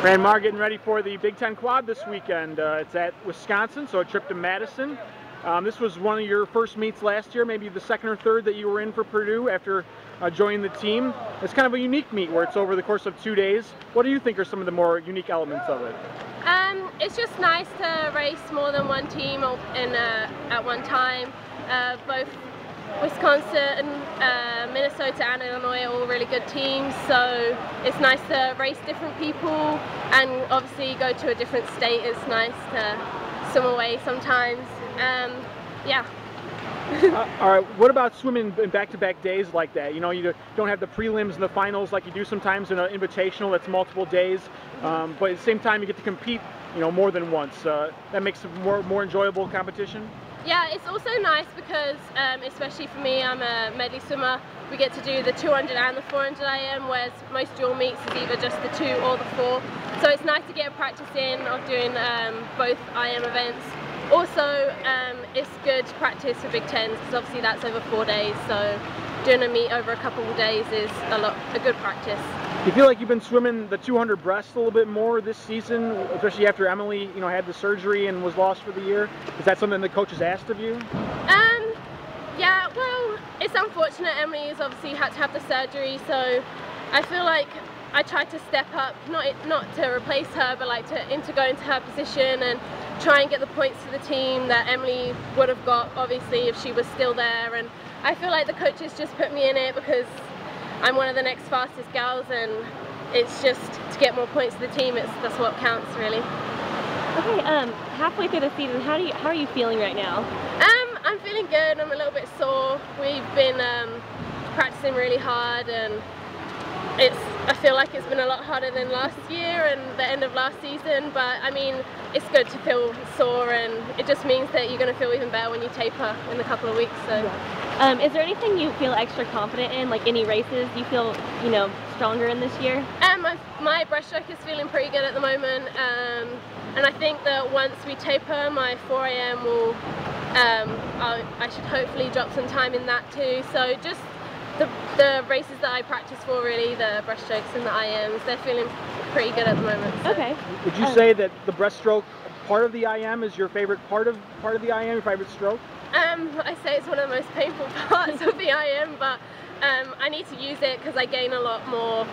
Fran Marr getting ready for the Big Ten Quad this weekend. It's at Wisconsin, so a trip to Madison. This was one of your first meets last year, maybe the second or third that you were in for Purdue after joining the team. It's kind of a unique meet where it's over the course of 2 days. What do you think are some of the more unique elements of it? It's just nice to race more than one team at one time. Both Wisconsin, Minnesota and Illinois are all really good teams, so it's nice to race different people, and obviously go to a different state. It's nice to swim away sometimes. Yeah. All right, what about swimming in back-to-back days like that? You know, you don't have the prelims and the finals like you do sometimes in an invitational that's multiple days, but at the same time you get to compete, you know, more than once. That makes it more enjoyable competition. Yeah, it's also nice because, especially for me, I'm a medley swimmer, we get to do the 200 and the 400 IM, whereas most dual meets is either just the 2 or the 4. So it's nice to get a practice in of doing both IM events. Also, it's good practice for Big Tens because obviously that's over 4 days, so doing a meet over a couple of days is a good practice. Do you feel like you've been swimming the 200 breast a little bit more this season, especially after Emily, you know, had the surgery and was lost for the year? Is that something the coaches asked of you? Yeah, well, it's unfortunate. Emily's obviously had to have the surgery, so I feel like I tried to step up, not to replace her, but like to go into her position and try and get the points to the team that Emily would have got, obviously, if she was still there. And I feel like the coaches just put me in it because I'm one of the next fastest girls, and it's just to get more points to the team. That's what counts, really. Okay, halfway through the season, how are you feeling right now? I'm feeling good. I'm a little bit sore. We've been practicing really hard, and I feel like it's been a lot harder than last year and the end of last season, but I mean, it's good to feel sore, and it just means that you're going to feel even better when you taper in a couple of weeks. So. Yeah. Is there anything you feel extra confident in, like any races you feel, you know, stronger in this year? My breaststroke is feeling pretty good at the moment, and I think that once we taper, my 4 AM will, I should hopefully drop some time in that too. So just the races that I practice for, really, the breaststrokes and the IMs, they're feeling pretty good at the moment. So. Okay. Would you say that the breaststroke part of the IM is your favorite part of the IM, your favorite stroke? I say it's one of the most painful parts of the IM, but I need to use it because I gain a lot more.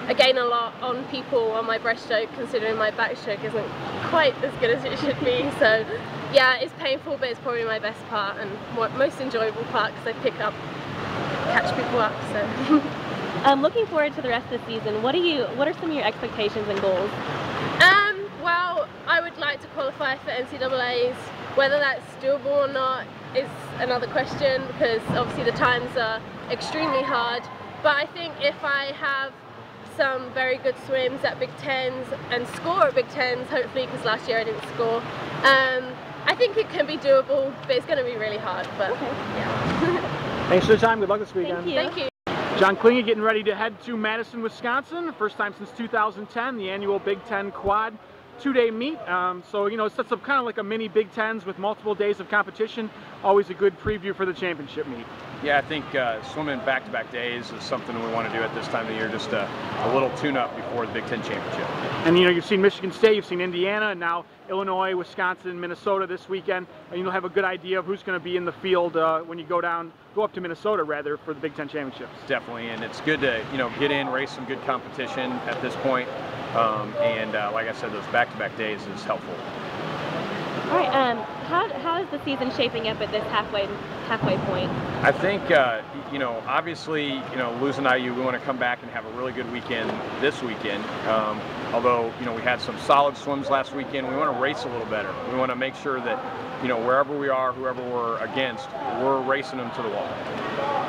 I gain a lot on people on my breaststroke, considering my backstroke isn't quite as good as it should be. So yeah, it's painful, but it's probably my best part and most enjoyable part because I catch people up. So. Looking forward to the rest of the season, what are some of your expectations and goals? Well, I would like to qualify for NCAAs. Whether that's doable or not is another question, because obviously the times are extremely hard. But I think if I have some very good swims at Big Tens and score at Big Tens, hopefully, because last year I didn't score, I think it can be doable, but it's going to be really hard. But okay. Yeah. Thanks for your time. Good luck this weekend. Thank you. John Klinge getting ready to head to Madison, Wisconsin. First time since 2010, the annual Big Ten Quad 2-day meet. So, you know, it sets up kind of like a mini Big Tens with multiple days of competition. Always a good preview for the championship meet. Yeah, I think swimming back-to-back days is something we want to do at this time of the year, just a little tune-up before the Big Ten championship. And you know, you've seen Michigan State, you've seen Indiana, and now Illinois, Wisconsin, Minnesota this weekend. And you'll have a good idea of who's going to be in the field when you go up to Minnesota rather for the Big Ten championships. Definitely, and it's good to, you know, get in, race some good competition at this point. And like I said, those back-to-back days is helpful. All right, how is the season shaping up at this halfway point? I think, you know, obviously, you know, losing IU, we want to come back and have a really good weekend this weekend. Although, you know, we had some solid swims last weekend, we want to race a little better. We want to make sure that, you know, wherever we are, whoever we're against, we're racing them to the wall.